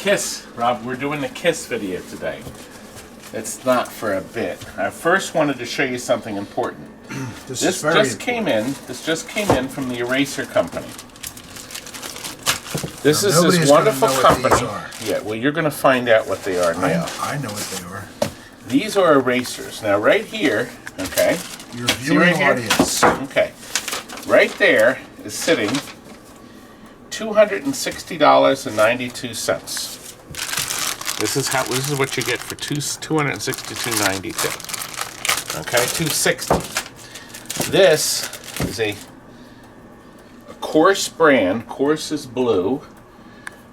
KISS, Rob, we're doing the KISS video today. It's not for a bit. I first wanted to show you something important. This just came in from the eraser company. This is this wonderful company. Yeah, well, you're going to find out what they are now. I know what they are. These are erasers. Now, right here, okay. Your viewing audience. Okay. Right there is sitting $260.92. This is what you get for $262.92. Okay, $260. This is a Coarse brand. Coarse is blue.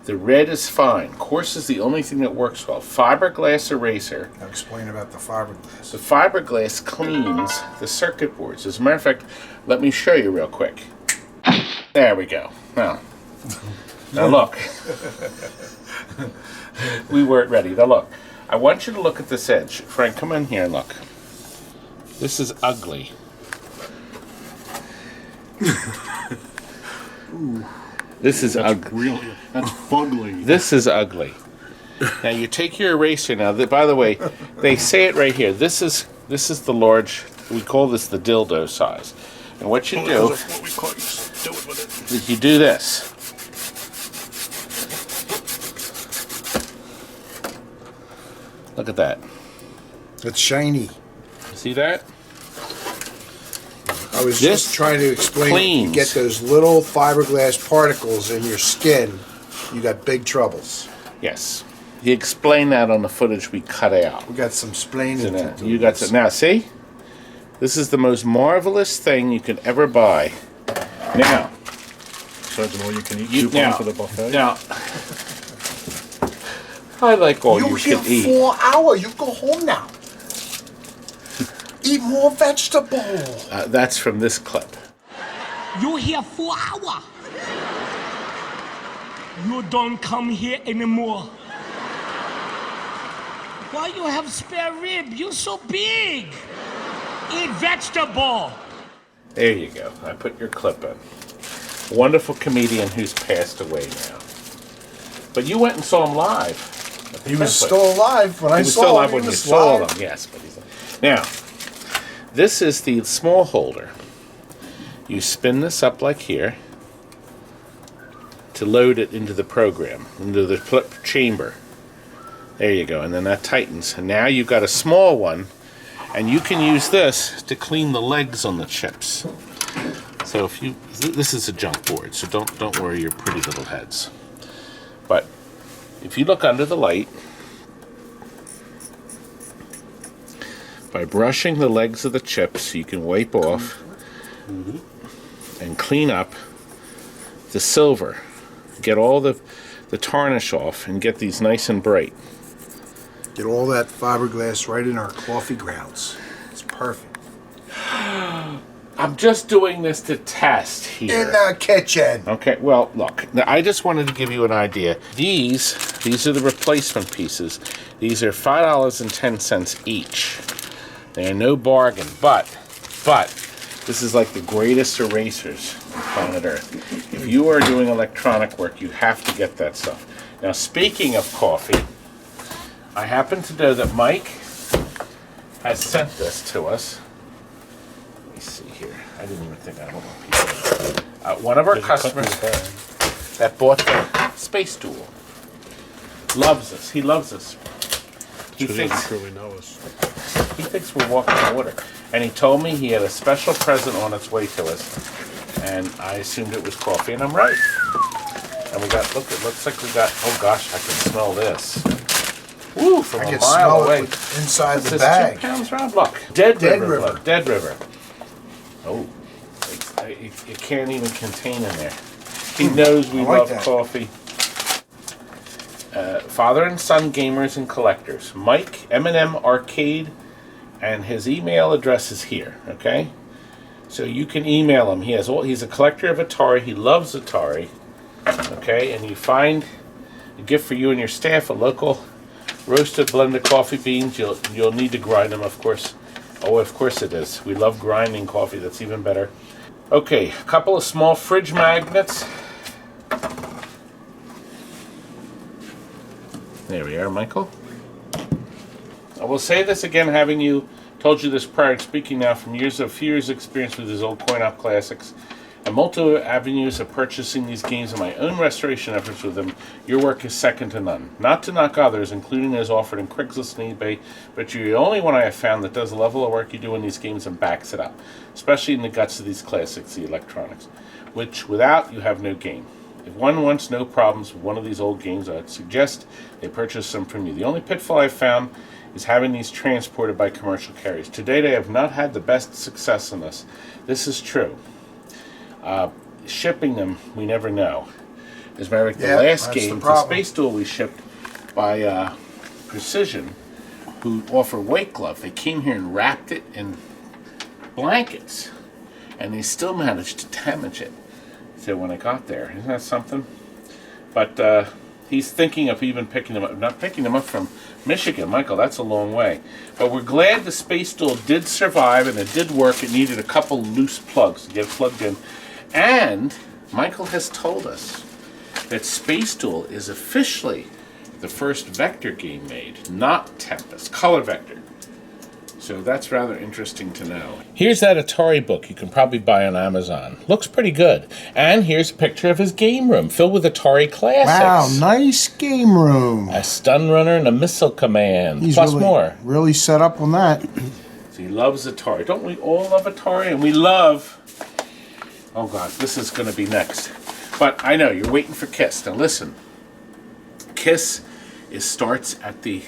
The red is fine. Coarse is the only thing that works well. Fiberglass eraser. Now explain about the fiberglass. The fiberglass cleans the circuit boards. As a matter of fact, let me show you real quick. There we go. Now look. We weren't ready. Now look. I want you to look at this edge. Frank, come in here and look. This is ugly. Ooh. This is ugly. That's fugly. This is ugly. Now you take your eraser. Now, by the way, they say it right here. This is the large. We call this the dildo size. And what you do is you do this. Look at that. It's shiny. See that? I was just trying to explain. You get those little fiberglass particles in your skin, you got big troubles. Yes. He explained that on the footage we cut out. We got some splaining to do. You got to, now see? This is the most marvelous thing you can ever buy. Now. Besides an all-you-can-eat coupon for the buffet. Now. I like all you can eat. You 4 hours. You go home now. Eat more vegetables. That's from this clip. You here 4 hours. You don't come here anymore. Why you have spare rib? You so big. Eat vegetable. There you go. I put your clip in. Wonderful comedian who's passed away now. But you went and saw him live. He was still alive when I saw him. When you saw him, yes. But he's now. This is the small holder. You spin this up like here to load it into the program, into the chamber. There you go, and then that tightens. And now you've got a small one, and you can use this to clean the legs on the chips. So if you, this is a junk board, so don't worry your pretty little heads. But if you look under the light, by brushing the legs of the chips, you can wipe off and clean up the silver. Get all the tarnish off and get these nice and bright. Get all that fiberglass right in our coffee grounds. It's perfect. I'm just doing this to test here. In the kitchen. Okay, well, look. Now, I just wanted to give you an idea. These are the replacement pieces. These are $5.10 each. They are no bargain, but this is like the greatest erasers on planet Earth. If you are doing electronic work, you have to get that stuff. Now, speaking of coffee, I happen to know that Mike has sent this to us. Let me see here. I didn't even think I don't want people. One of our customers that bought the Space Duel loves us. He loves us. He thinks we're walking on water. And he told me he had a special present on its way to us. And I assumed it was coffee, and I'm right. And we got, look, it looks like we got, oh gosh, I can smell this. Woo, from a mile away. Inside the bag. 2 pounds, Rob? Look. Dead River. Look, Dead River. Oh, it can't even contain in there. He knows we love coffee. Father and son gamers and collectors. Mike, M&M Arcade, and his email address is here, okay? So you can email him. He's a collector of Atari. He loves Atari, okay? And you find a gift for you and your staff, a local roasted blended coffee beans. You'll need to grind them, of course. Oh, of course it is. We love grinding coffee. That's even better. Okay, a couple of small fridge magnets. There we are, Michael. I will say this again, having told you this prior, speaking now from few years experience with these old coin-op classics and multiple avenues of purchasing these games and my own restoration efforts with them, your work is second to none. Not to knock others, including those offered in Craigslist and eBay, but you're the only one I have found that does the level of work you do in these games and backs it up, especially in the guts of these classics, the electronics, which without you have no game. If one wants no problems with one of these old games, I'd suggest they purchase them from you. The only pitfall I've found is having these transported by commercial carriers. To date, I have not had the best success in this. This is true. Shipping them, we never know. As a matter of fact, the last game, the Space Duel we shipped by Precision, who offer Weight Glove, they came here and wrapped it in blankets, and they still managed to damage it. So when I got there, isn't that something? But he's thinking of even picking them up, not picking them up from Michigan. Michael, that's a long way. But we're glad the Space Duel did survive and it did work. It needed a couple loose plugs to get it plugged in. And Michael has told us that Space Duel is officially the first vector game made, not Tempest, color vector. So that's rather interesting to know. Here's that Atari book you can probably buy on Amazon. Looks pretty good. And here's a picture of his game room filled with Atari classics. Wow, nice game room. A stun runner and a missile command, He's plus really, more. Really set up on that. So he loves Atari. Don't we all love Atari? And we love... Oh God, this is going to be next. But I know, you're waiting for KISS. Now listen. KISS starts at the...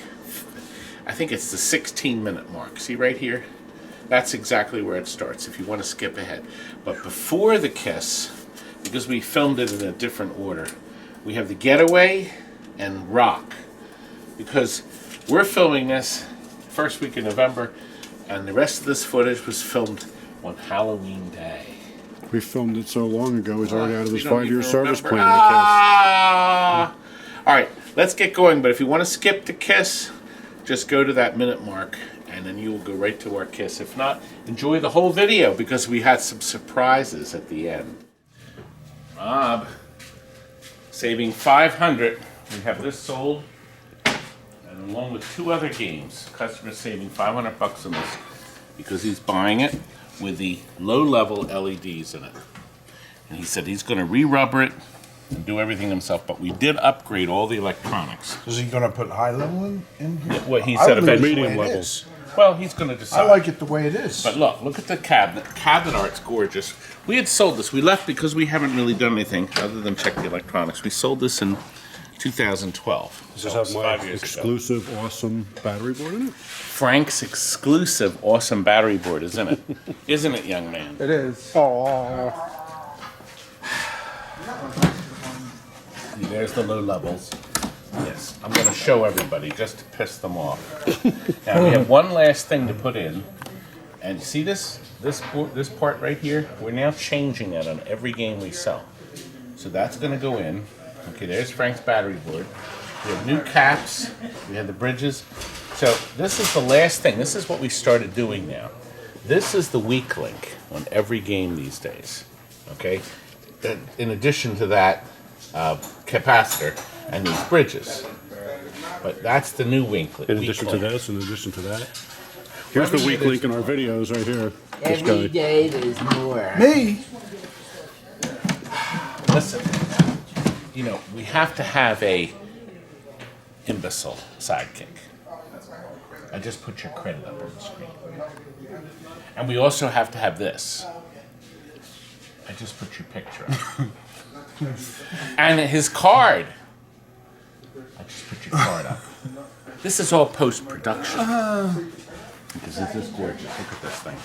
I think it's the 16-minute mark. See right here? That's exactly where it starts if you want to skip ahead. But before the KISS, because we filmed it in a different order, we have the Getaway and Rock. Because we're filming this first week in November, and the rest of this footage was filmed on Halloween Day. We filmed it so long ago, he's already out of his 5-year service plan. All right, let's get going. But if you want to skip the KISS, just go to that minute mark, and then you will go right to our KISS. If not, enjoy the whole video, because we had some surprises at the end. Rob, saving $500. We have this sold, and along with 2 other games, customer's saving $500 on this, because he's buying it with the low-level LEDs in it. And he said he's going to re-rubber it and do everything himself, but we did upgrade all the electronics. Is he going to put high level in here? What he said about medium levels. Well, he's going to decide. I like it the way it is. But look at the cabinet. Cabinet art's gorgeous. We had sold this. We left because we haven't really done anything other than check the electronics. We sold this in 2012. Does this have my exclusive, awesome battery board in it? Frank's exclusive, awesome battery board, isn't it? Isn't it, young man? It is. Oh. There's the low levels. Yes, I'm going to show everybody just to piss them off. Now we have one last thing to put in, and see this part right here? We're now changing that on every game we sell. So that's going to go in. Okay, there's Frank's battery board. We have new caps. We have the bridges. So this is the last thing. This is what we started doing now. This is the weak link on every game these days. Okay, in addition to that capacitor and these bridges. But that's the new weak link. In addition to this, in addition to that. Here's the weak link in our videos right here. Every day there's more. Me? Listen, you know, we have to have a imbecile sidekick. I just put your credit up on the screen. And we also have to have this. I just put your picture up. And his card. I just put your card up. This is all post-production. Because this is gorgeous. Look at this thing.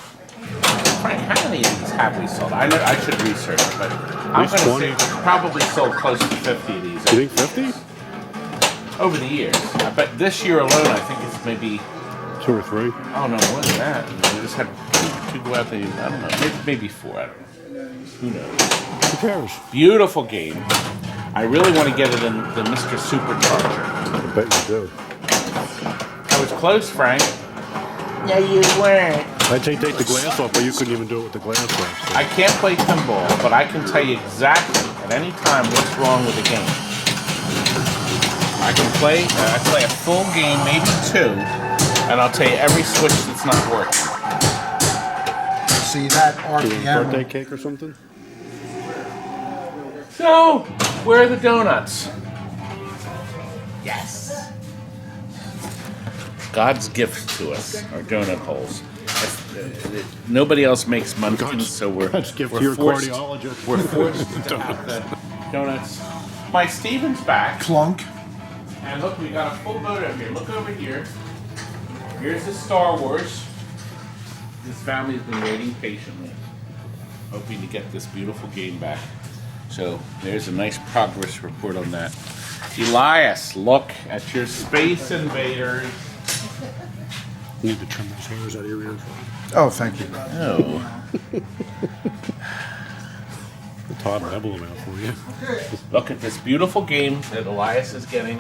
Frank, how many of these have we sold? I should research it, but I'm going to say probably sold close to 50 of these. You think 50? Over the years. But this year alone, I think it's maybe 2 or 3. Oh no, more than that. We just had two go out there. I don't know, maybe 4. I don't know. Who knows? Who cares? Beautiful game. I really want to get it in the Mr. Supercharger. I bet you do. I was close, Frank. No, you weren't. I'd take the glass off, but you couldn't even do it with the glass off. So. I can't play pinball, but I can tell you exactly at any time what's wrong with the game. I can play. I play a full game, maybe 2, and I'll tell you every switch that's not working. See that RPM? Birthday cake or something? So, where are the donuts? Yes. God's gift to us, our donut holes. Nobody else makes munchkins, so we're God's gift we're to your forced, cardiologist. We're forced to have the donuts. My Steven's back, Clunk. and look, we got a full boat over here. Look over here. Here's the Star Wars. This family's been waiting patiently, hoping to get this beautiful game back. So there's a nice progress report on that. Elias, look at your Space Invaders. You need to trim those hairs out of your ears. Oh, thank you. Oh. Todd will them out for you. Look at this beautiful game that Elias is getting.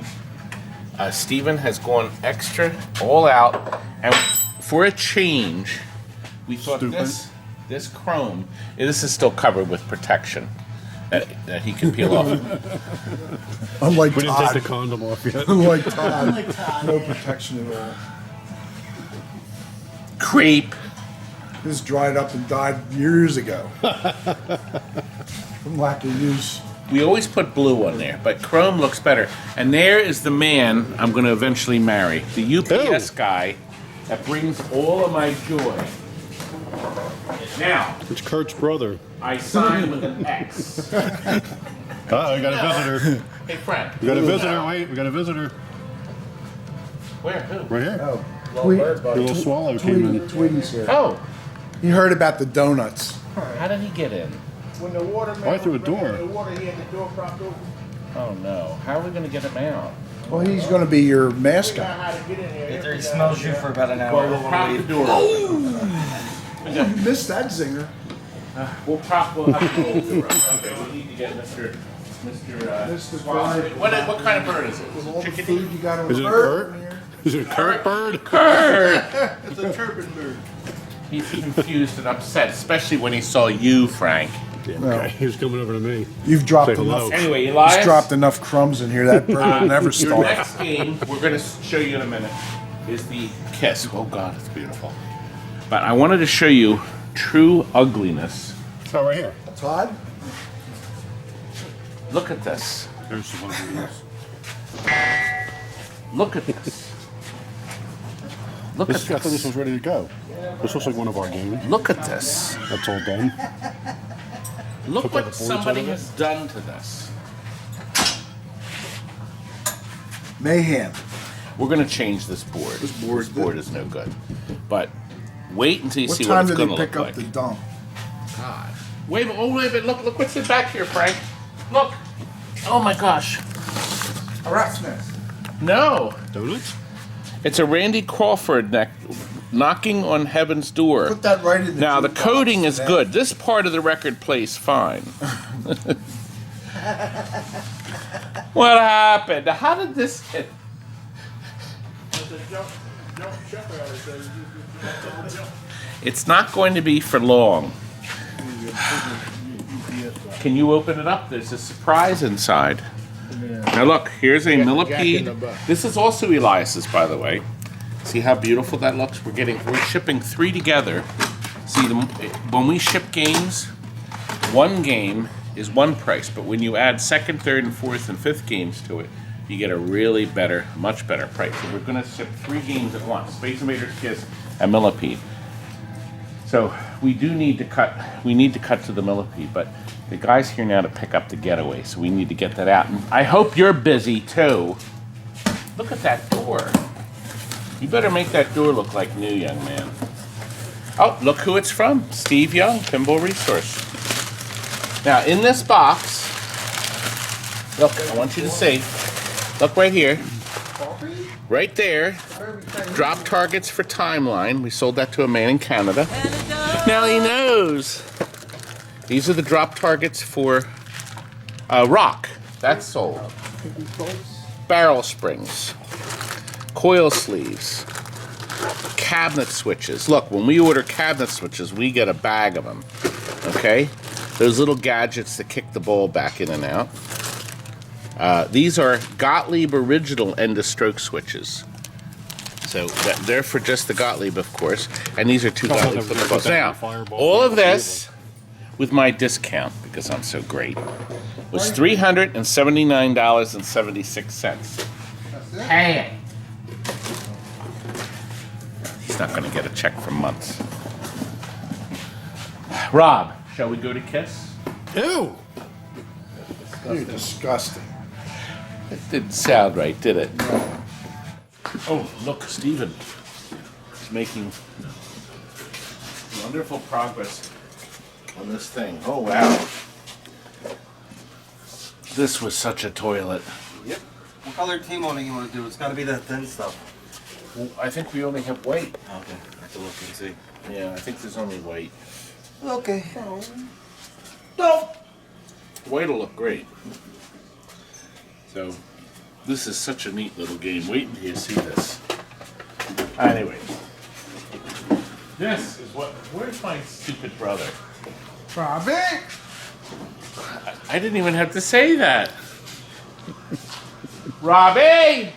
Steven has gone extra, all out, and for a change, we thought this chrome, this is still covered with protection that he can peel off. Unlike We didn't take Todd. the condom off yet. Unlike Todd. No protection at all. Creep. This dried up and died years ago. From lack of use. We always put blue on there, but chrome looks better. And there is the man I'm going to eventually marry. The UPS guy that brings all of my joy. Now, It's Kurt's brother. I sign with an X. Uh-oh, we got a visitor. Hey, Frank. We got a visitor. Wait, we got a visitor. Where? Who? Right here. Oh. Your little swallow came in. Tweety's here. Oh, He heard about the donuts. how did he get in? When the waterman Right through a was bringing door. the water, he had the door propped open. Oh no. How are we going to get him out? Well, he's going to be your We know mascot. how to get in there. He smells you for about an hour. Well, we'll prop the door open. You missed that zinger. We'll have to hold the door open. Okay, we need to get Mr. Bird. What kind of bird is it? With all the Chickadee? food you got on Is the it a bird Kurt? in here. Is it a Kurt bird? It's a chirping bird. He's confused and upset, especially when he saw you, Frank. Yeah, okay. He was coming over to me. You've dropped Say hello. enough. Anyway, He's Elias, dropped enough crumbs in here. That bird will never your start. next game, we're going to show you in a minute, is the Kiss. Oh God, it's beautiful. But I wanted to show you true ugliness. Oh, right here. Todd? Look at this. There's the one of these. Look at this. Look This, I at thought this this. was ready to go. This looks like one of our games. Look at this. That's all done. Look Look what at the boards somebody over there. has done to this. Mayhem. We're going to change this board. This board is no good. But wait until you What see what time it's did going they to look pick up like. the dump? God. Wait, wait a minute. Look what's in back here, Frank. Look. Oh my gosh. Harassment. No. Donuts? It's a Randy Crawford knocking on heaven's door. Put that right in the Now, the jukebox coding is today. good. This part of the record plays fine. What happened? How did this hit? It's not going to be for long. Can you open it up? There's a surprise inside. Now look, here's a millipede. This is also Elias's, by the way. See how beautiful that looks? We're shipping 3 together. See, when we ship games, one game is one price, but when you add 2nd, 3rd, and 4th, and 5th games to it, you get a really better, much better price. So we're going to ship 3 games at once: Space Invaders, Kiss, and Millipede. So we do need to cut. We need to cut to the Millipede, but the guy's here now to pick up the Getaway, so we need to get that out. And I hope you're busy too. Look at that door. You better make that door look like new, young man. Oh, look who it's from. Steve Young, Pinball Resource. Now, in this box, look, I want you to see. Look right here. Right there. Drop targets for Timeline. We sold that to a man in Canada. Now he knows. These are the drop targets for Rock. That's sold. Barrel springs. Coil sleeves. Cabinet switches. Look, when we order cabinet switches, we get a bag of them. Okay? Those little gadgets that kick the ball back in and out. These are Gottlieb original end-of-stroke switches. So they're for just the Gottlieb, of course. And these are 2 Gottlieb flip-flops. Now, all of this, with my discount, because I'm so great, was $379.76. Hey! He's not going to get a check for months. Rob, shall we go to KISS? Ew! You're disgusting. It didn't sound right, did it? Oh, look, Steven is making wonderful progress on this thing. Oh, wow. This was such a toilet. Yep. What color team molding you want to do? It's got to be that thin stuff. Well, I think we only have white. Okay, I have to look and see. Yeah, I think there's only white. Okay. No! White will look great. So, this is such a neat little game. Wait until you see this. Anyway. This is what... Where's my stupid brother? Robbie? I didn't even have to say that. Robbie!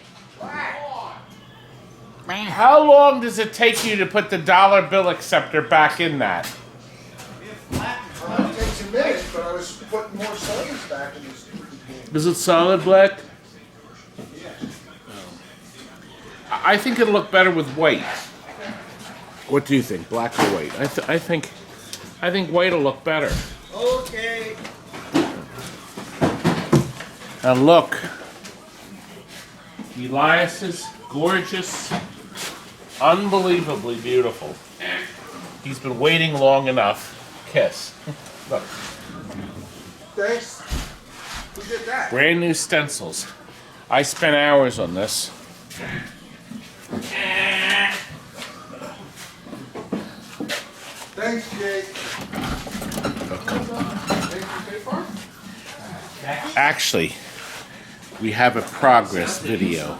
How long does it take you to put the dollar bill acceptor back in that? It takes a minute, but I was putting more solids back in this stupid game. Is it solid black? I think it'll look better with white. What do you think, black or white? I think white will look better. Okay. And look, Elias's gorgeous, unbelievably beautiful. He's been waiting long enough. KISS. Look. Thanks. Who did that? Brand new stencils. I spent hours on this. Thanks, Jake. Actually, we have a progress video.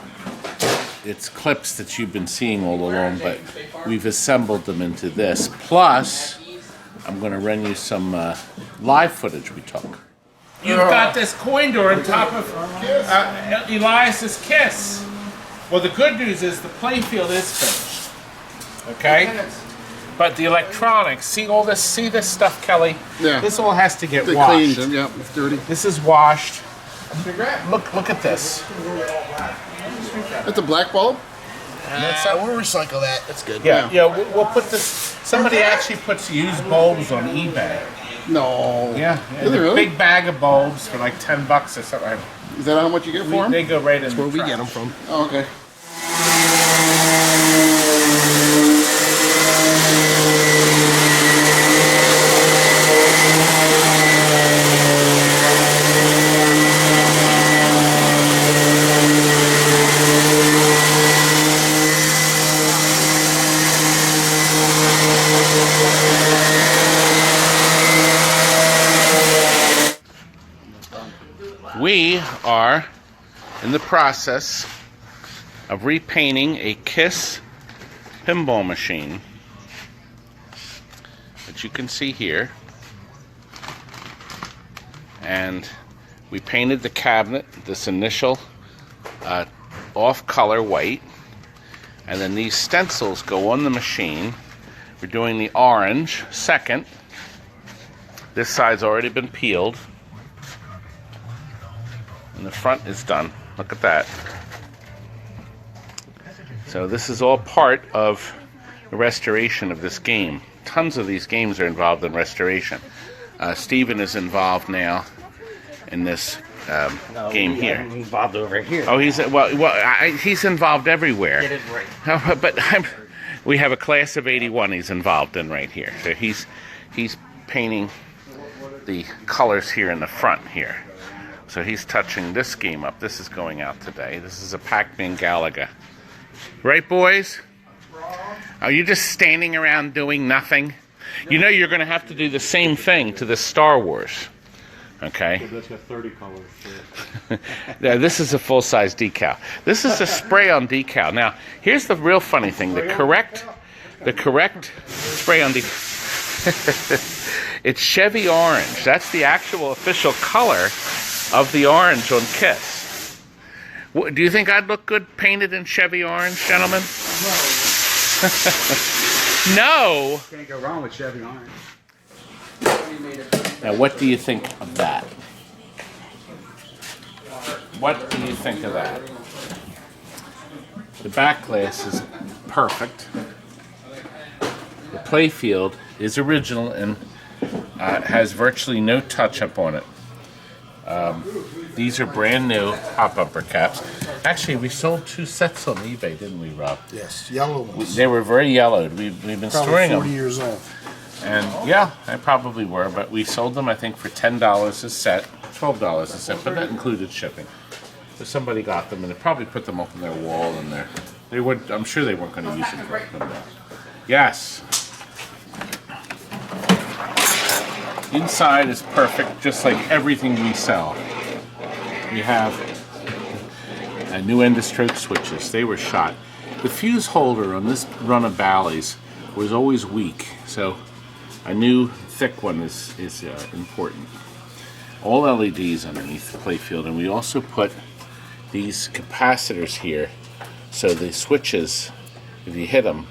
It's clips that you've been seeing all along, but we've assembled them into this. Plus, I'm going to run you some live footage we took. You've got this coin door on top of Elias's KISS. Well, the good news is the playfield is finished. Okay? But the electronics, see all this, see this stuff, Kelly? Yeah. This all has to get They washed. cleaned them, yeah, it's dirty. This is washed. Look at this. That's a black bulb? We'll recycle that. That's good. Yeah, we'll put this. Somebody actually puts used bulbs on eBay. No. Yeah, Is it really? big bag of bulbs for like $10 or something. Is that how much you get for them? They go right in. That's where we get them from. Oh, okay. We are in the process of repainting a KISS pinball machine that you can see here. And we painted the cabinet this initial off-color white, and then these stencils go on the machine. We're doing the orange second. This side's already been peeled. And the front is done. Look at that. So this is all part of the restoration of this game. Tons of these games are involved in restoration. Steven is involved now in this game here. I'm involved over here. Oh, he's he's involved everywhere. Get it right. But we have a class of '81 he's involved in right here. So he's painting the colors here in the front here. So he's touching this game up. This is going out today. This is a Pac-Man Galaga. Right, boys? Are you just standing around doing nothing? You know you're going to have to do the same thing to the Star Wars. Okay? That's got 30 colors. Yeah, this is a full-size decal. This is a spray-on decal. Now, here's the real funny thing. The correct spray-on decal. It's Chevy orange. That's the actual official color of the orange on Kiss. Do you think I'd look good painted in Chevy orange, gentlemen? No. Can't go wrong with Chevy orange. Now, what do you think of that? What do you think of that? The back glass is perfect. The playfield is original and has virtually no touch-up on it. These are brand new hot bumper caps. Actually, we sold 2 sets on eBay, didn't we, Rob? Yes, yellow ones. They were very yellowed. We've been Probably storing 40 them. years old. And yeah, I probably were, but we sold them, I think, for $10 a set, $12 a set, but that included shipping. So somebody got them, and they probably put them up on their wall, and they would. I'm sure they weren't going to use them for pinball. Yes. Inside is perfect, just like everything we sell. We have a new end of stroke switches. They were shot. The fuse holder on this run of Bally's was always weak, so a new thick one is important. All LEDs underneath the playfield, and we also put these capacitors here, so the switches, if you hit them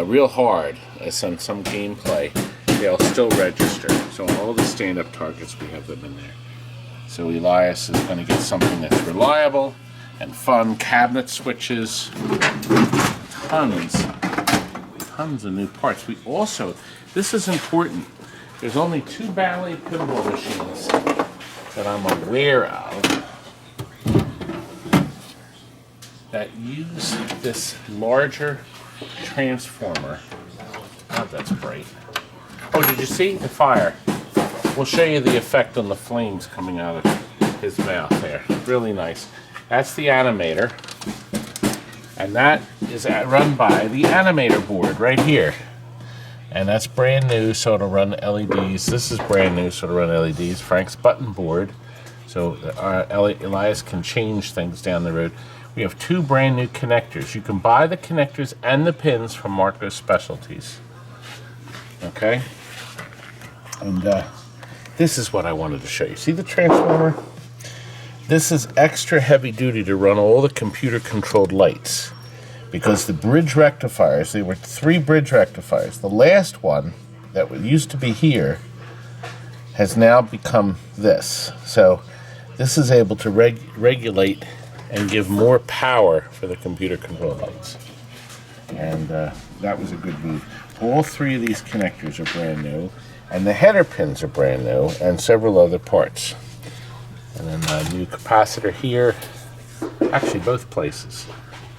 real hard, as on some gameplay, they'll still register. So on all the stand-up targets, we have them in there. So Elias is going to get something that's reliable and fun. Cabinet switches, tons of new parts. We also, this is important, there's only 2 Bally pinball machines that I'm aware of that use this larger transformer. God, that's bright. Oh, did you see the fire? We'll show you the effect on the flames coming out of his mouth there. Really nice. That's the animator. And that is run by the animator board right here. And that's brand new, so it'll run LEDs. This is brand new, so it'll run LEDs. Frank's button board, so Elias can change things down the road. We have 2 brand new connectors. You can buy the connectors and the pins from Marco's Specialties. Okay? And this is what I wanted to show you. See the transformer? This is extra heavy duty to run all the computer controlled lights, because the bridge rectifiers, there were 3 bridge rectifiers. The last one that used to be here has now become this. So this is able to regulate and give more power for the computer controlled lights. And that was a good move. All 3 of these connectors are brand new, and the header pins are brand new, and several other parts. And then a new capacitor here. Actually, both places.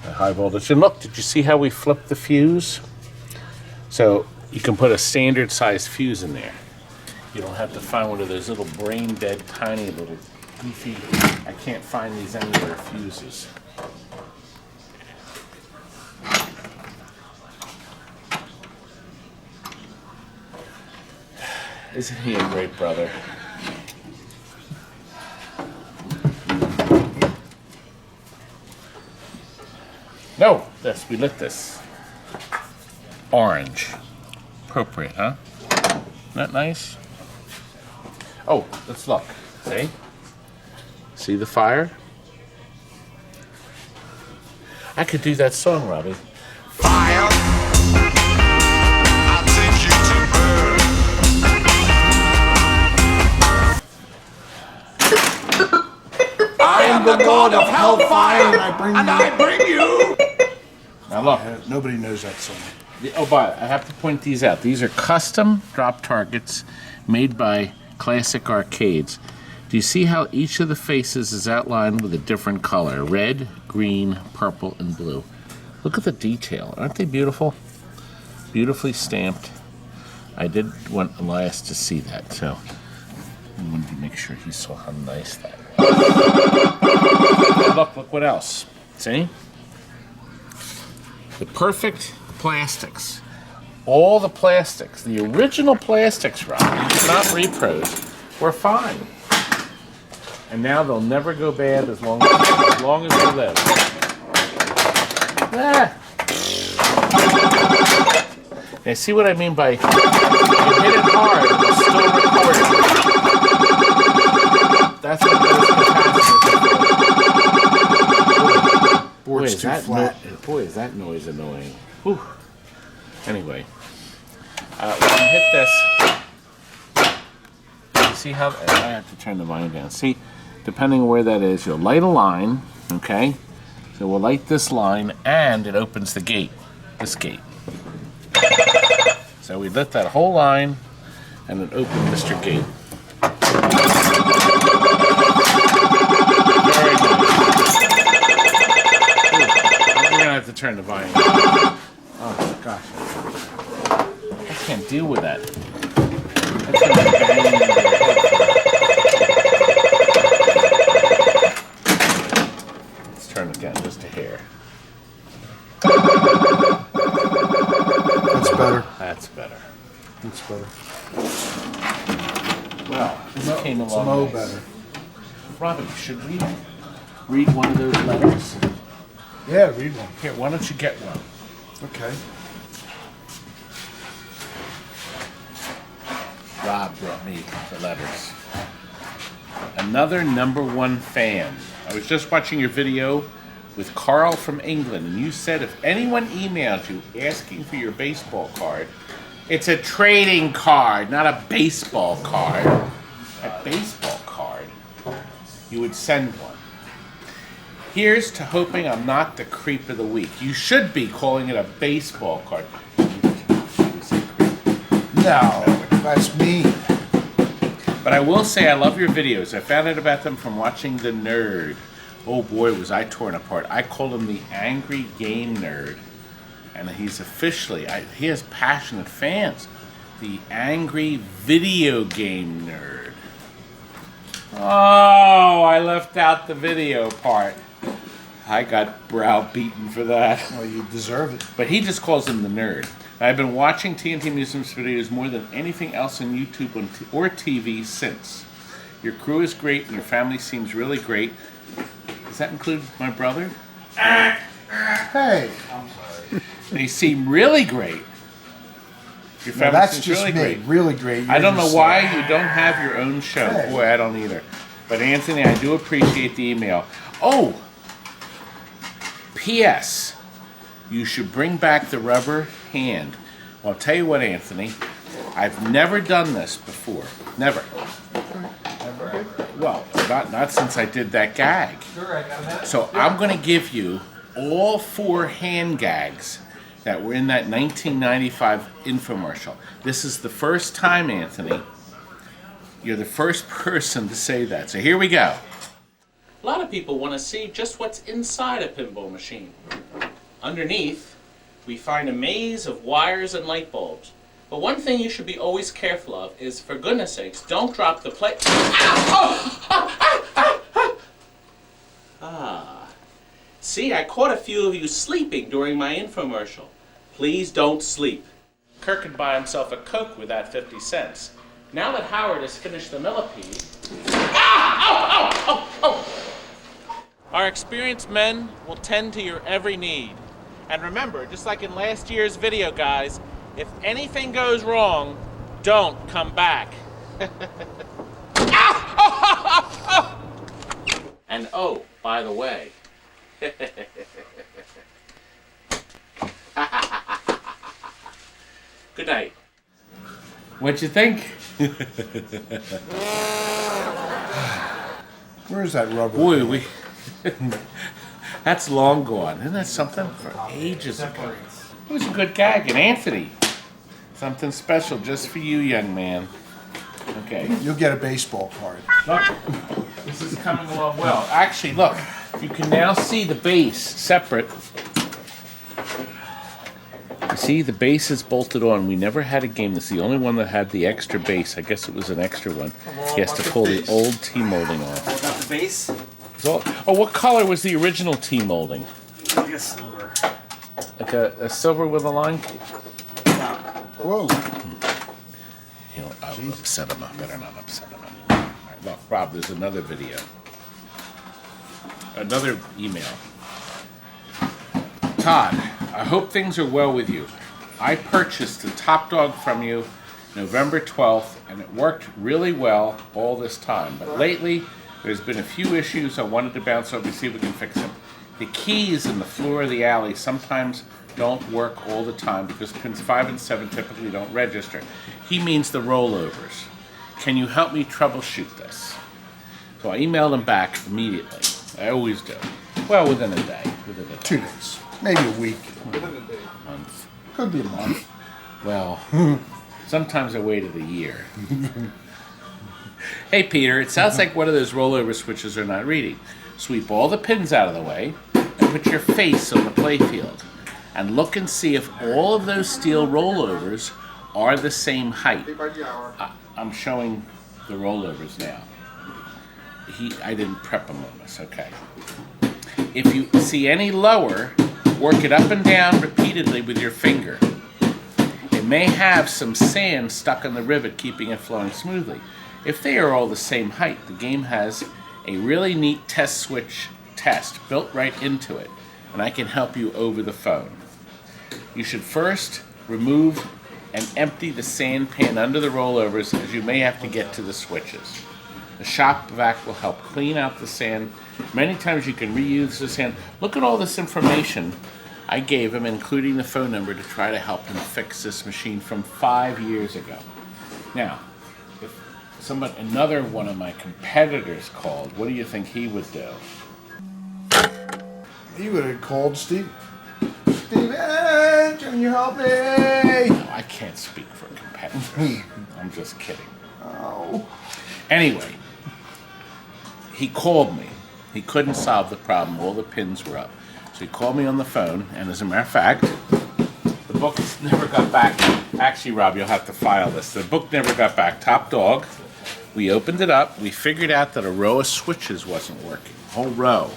High voltage. And look, did you see how we flipped the fuse? So you can put a standard size fuse in there. You don't have to find one of those little brain dead, tiny little goofy, I can't find these anywhere fuses. Isn't he a great brother? No, we lit this. Orange. Appropriate, huh? Isn't that nice? Oh, let's look. See? See the fire? I could do that song, Robbie. Fire, I take you to burn. I am the god of hellfire, and I bring you. Now look. Nobody knows that song. Oh, but I have to point these out. These are custom drop targets made by Classic Arcades. Do you see how each of the faces is outlined with a different color? Red, green, purple, and blue. Look at the detail. Aren't they beautiful? Beautifully stamped. I did want Elias to see that, so I wanted to make sure he saw how nice that was. Look what else. See? The perfect plastics. All the plastics, the original plastics, Rob, not repros, were fine. And now they'll never go bad as long as they live. Ah. Now see what I mean by you hit it hard and it's still recording. that's what those capacitors. Board's too flat. Boy, is that noise annoying. Whew. Anyway, when I hit this, see how I have to turn the volume down. See, depending on where that is, you'll light a line. Okay, so we'll light this line, and it opens the gate. This gate. So we lit that whole line, and it opened Mr. Gate. Very nice. Ooh, we're gonna have to turn the volume down. Oh my gosh. I can't deal with that. That's gonna be banging into your head. Let's turn it down just a hair. That's better. That's better. That's better. Well, this came along. Some nice. better. Robin, should we read one of those letters? Yeah, read one. Here, why don't you get one? Okay. Rob brought me the letters. Another #1 fan. I was just watching your video with Carl from England, and you said if anyone emailed you asking for your baseball card, it's a trading card, not a baseball card. A baseball card, you would send one. Here's to hoping I'm not the creep of the week. You should be calling it a baseball card. No, that's me. But I will say I love your videos. I found out about them from watching The Nerd. Oh boy, was I torn apart. I called him the Angry Game Nerd. And he's officially, he has passionate fans. The Angry Video Game Nerd. Oh, I left out the video part. I got browbeaten for that. Well, you deserve it. But he just calls him the nerd. I've been watching TNT Amusements videos more than anything else on YouTube or TV since. Your crew is great and your family seems really great. Does that include my brother? Hey, I'm sorry. They seem really great. Your family That's seems just really me. great. Really great. I don't know why you don't have your own show. Hey. Boy, I don't either. But Anthony, I do appreciate the email. Oh! P.S. You should bring back the rubber hand. Well, I'll tell you what, Anthony. I've never done this before. Never. Well, not since I did that gag. So I'm going to give you all 4 hand gags that were in that 1995 infomercial. This is the first time, Anthony. You're the first person to say that. So here we go. A lot of people want to see just what's inside a pinball machine. Underneath, we find a maze of wires and light bulbs. But one thing you should be always careful of is, for goodness sakes, don't drop the plate. See, I caught a few of you sleeping during my infomercial. Please don't sleep. Kirk could buy himself a Coke with that 50 cents. Now that Howard has finished the millipede... Our experienced men will tend to your every need. And remember, just like in last year's video, guys, if anything goes wrong, don't come back. And oh, by the way, good night. What'd you think? Where's that rubber? Boy, that's long gone. Isn't that something? For ages ago. It was a good gag. And Anthony, something special just for you, young man. Okay. You'll get a baseball card. Look, this is coming along well. Actually, look, you can now see the base separate. You see, the base is bolted on. We never had a game. This is the only one that had the extra base. I guess it was an extra one. He has to pull the old T-molding off. Got the base? So, oh, what color was the original T-molding? I guess silver. Like a silver with a line? Whoa. You know, I'll upset him. I better not upset him. All right, look, Rob, there's another video. Another email. Todd, I hope things are well with you. I purchased the Top Dog from you November 12th, and it worked really well all this time. But lately, There's been a few issues. I wanted to bounce over to see if we can fix them. The keys in the floor of the alley sometimes don't work all the time because pins 5 and 7 typically don't register. He means the rollovers. Can you help me troubleshoot this? So I emailed him back immediately. I always do. Well, within a day. 2 days. Maybe a week. Month. Could be a month. Well, sometimes I waited a year. Hey Peter, it sounds like one of those rollover switches are not reading. Sweep all the pins out of the way and put your face on the playfield. And look and see if all of those steel rollovers are the same height. I'm showing the rollovers now. I didn't prep him on this, okay. If you see any lower, work it up and down repeatedly with your finger. It may have some sand stuck on the rivet keeping it flowing smoothly. If they are all the same height, the game has a really neat test switch test built right into it, and I can help you over the phone. You should first remove and empty the sand pan under the rollovers, as you may have to get to the switches. The shop vac will help clean out the sand. Many times you can reuse the sand. Look at all this information I gave him, including the phone number, to try to help him fix this machine from 5 years ago. Now, if another one of my competitors called, what do you think he would do? He would have called Steve. Steven, can you help me? No, I can't speak for competitors. I'm just kidding. Oh. Anyway, he called me. He couldn't solve the problem. All the pins were up. So he called me on the phone, and as a matter of fact, the book never got back. Actually, Rob, you'll have to file this. The book never got back. Top dog. We opened it up. We figured out that a row of switches wasn't working. A whole row.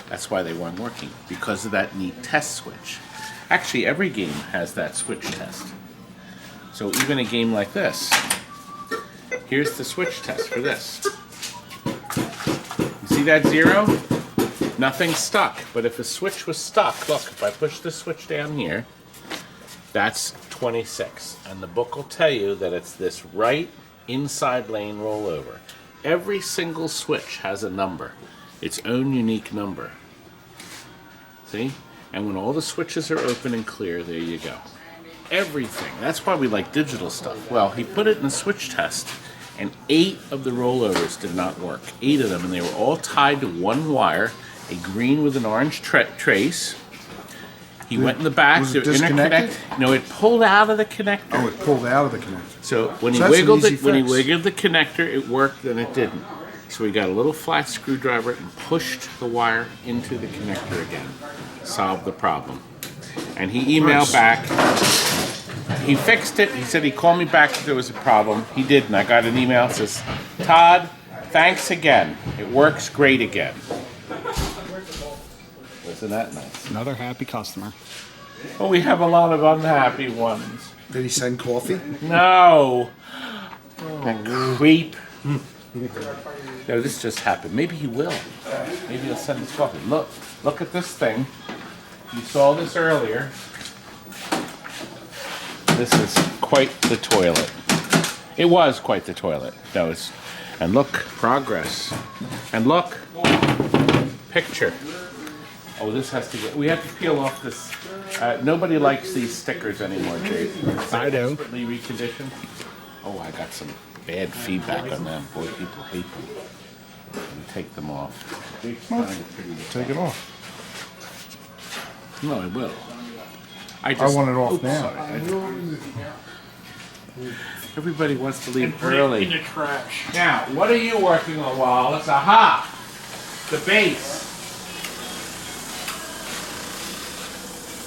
That's why they weren't working, because of that neat test switch. Actually, every game has that switch test. So even a game like this, here's the switch test for this. You see that 0? Nothing's stuck. But if a switch was stuck, look, if I push this switch down here, that's 26. And the book will tell you that it's this right inside lane rollover. Every single switch has a number, its own unique number. See? And when all the switches are open and clear, there you go. Everything. That's why we like digital stuff. Well, he put it in a switch test, and 8 of the rollovers did not work. 8 of them, and they were all tied to one wire, a green with an orange trace. He went in the back. Was it disconnected? No, it pulled out of the connector. Oh, it pulled out of the connector. So when he that's wiggled an it, easy when he fix. wiggled the connector, it worked, and it didn't. So we got a little flat screwdriver and pushed the wire into the connector again. Solved the problem. And he emailed back. He fixed it. He said he called me back if there was a problem. He didn't. I got an email that says, Todd, thanks again. It works great again. Isn't that nice? Another happy customer. Well, we have a lot of unhappy ones. Did he send coffee? No. That creep. No, this just happened. Maybe he will. Maybe he'll send us coffee. Look at this thing. You saw this earlier. This is quite the toilet. It was quite the toilet. No, it's, and look, progress. And look, picture. Oh, this has to get, we have to peel off this. Nobody likes these stickers anymore, Jake. I do. Expertly reconditioned. Oh, I got some bad feedback on them. Boy, people hate them. Let me take them off. Take it off. No, I will. I want it off now. Sorry. Everybody wants to leave early. In the trash. Now, what are you working on, Wallace? Aha! The base.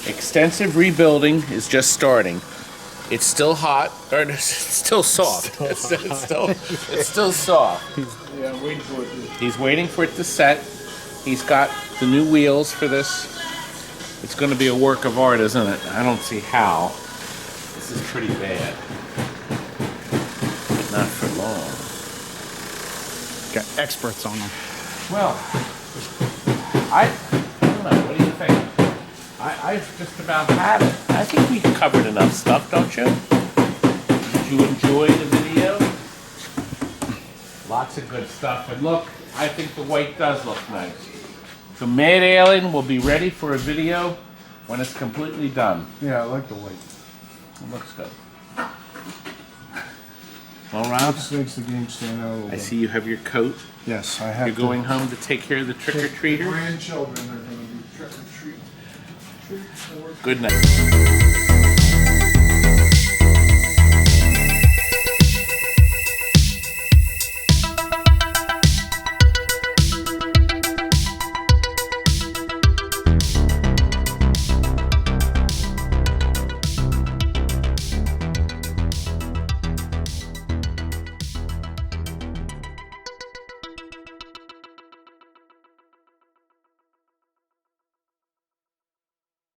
Extensive rebuilding is just starting. It's still hot, or it's still soft. It's still soft. Yeah, I'm waiting for it. He's waiting for it to set. He's got the new wheels for this. It's going to be a work of art, isn't it? I don't see how. This is pretty bad. Not for long. Got experts on them. Well, I don't know. What do you think? I've just about had it. I think we covered enough stuff, don't you? Did you enjoy the video? Lots of good stuff. And look, I think the white does look nice. So Mad Alien will be ready for a video when it's completely done. Yeah, I like the white. It looks good. Well, Rob, Makes the game stand out a little I bit. see you have your coat. Yes, I have. You're going home to take care of the trick-or-treaters? Grandchildren are going to be trick-or-treat. Good night.